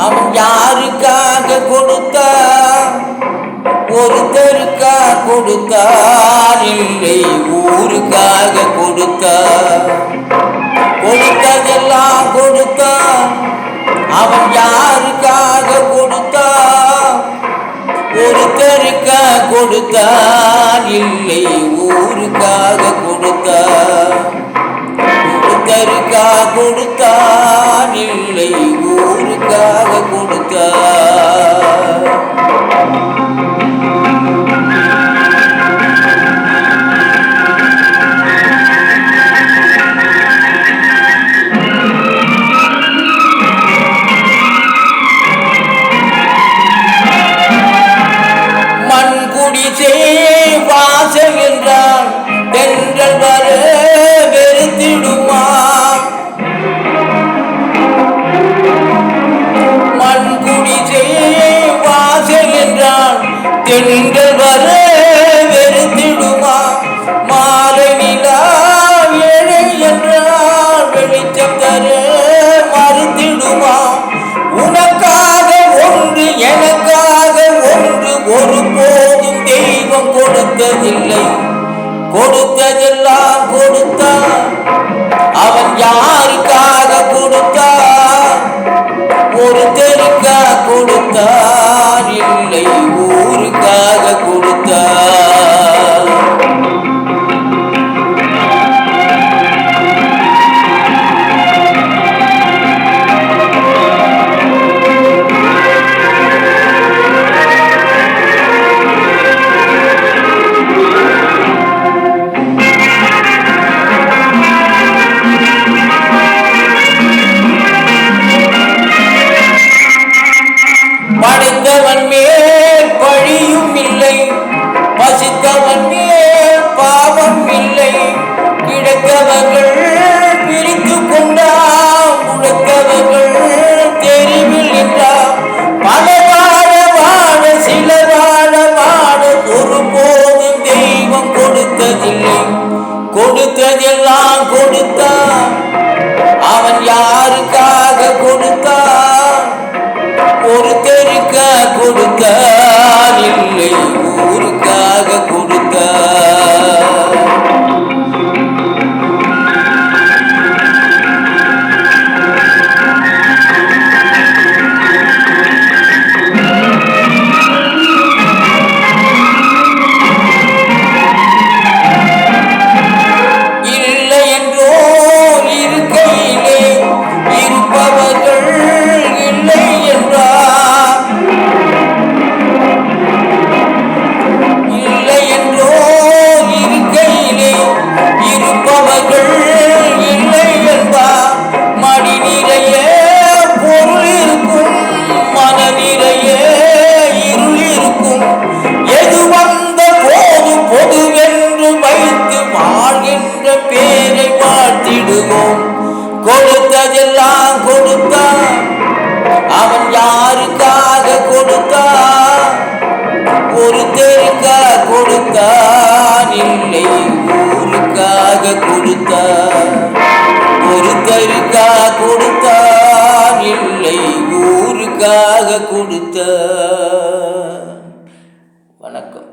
அவன் யாருக்காக கொடுத்தான்? ஒருத்தருக்கா கொடுத்தான்? இல்லை, ஊருக்காக கொடுத்தான். கொடுத்ததெல்லாம் கொடுத்தான். அவன் யாருக்காக கொடுத்தான்? ஒருத்தருக்கா கொடுத்தான்? இல்லை, ஊருக்காக கொடுத்தான். ஒருத்தருக்கா கொடுத்தான்? இல்லை, ஊருக்காக கொடுத்தான். வாசல் என்றான் தென்றல் வர வெறுத்திடுமா? மண்குடிசை வாசல் என்றான் தென்றல் வர வெறுத்திடுமா? மாலை நிலா ஏழை என்றால் வெளிச்சம் தர மறுத்திடுமா? உனக்காக ஒன்று எனக்காக ஒன்று ஒரு போதும் தெய்வம் கொடுத்ததில்லை. கொடுத்ததெல்லாம் கொடுத்தான். அவன் யாருக்காக கொடுத்தான்? ஒருத்தருக்கா கொடுத்தான்? இல்லை, ஊருக்காக கொடுத்தான். படைத்தவன் மேல் பழியும் இல்லை, பசித்தவன் மேல் பாவம் இல்லை. கிடைத்தவர்கள் பிரித்து கொண்டாம், உழைத்தவர்கள் தெரிவில் நின்றாம். பல வாழ வாழ சில வாழ வாழ ஒரு போதும் தெய்வம் கொடுத்ததில்லை. கொடுத்ததெல்லாம் கொடுத்தான். அவன் யாருக்காக கொடுத்தான்? ஒருத்தருக்கா கொடுத்தான்? இல்லை, ஊருக்காக கொடுத்தான். இல்லை என்றோ இருக்கையிலே இருப்பவர்கள் இல்லை என்றார். இல்லை என்றோ இருக்கையிலே இருப்பவர்கள் இல்லை என்பார். மடி நிறைய பொருள் இருக்கும், மன நிறைய இருள் இருக்கும். எது வந்த போது பொதுவென்று வைத்து வாழ்கின்ற பேரை வாழ்த்திடுவோம். கொடுத்ததெல்லாம் கொடுத்தான். அவன் யாருக்காக கொடுத்தான்? ஒருத்தருக்கா கொடுத்தான்? இல்லை, ஊருக்காக கொடுத்தான். ஒருத்தருக்கா கொடுத்தான்? இல்லை, ஊருக்காக கொடுத்தான். வணக்கம்.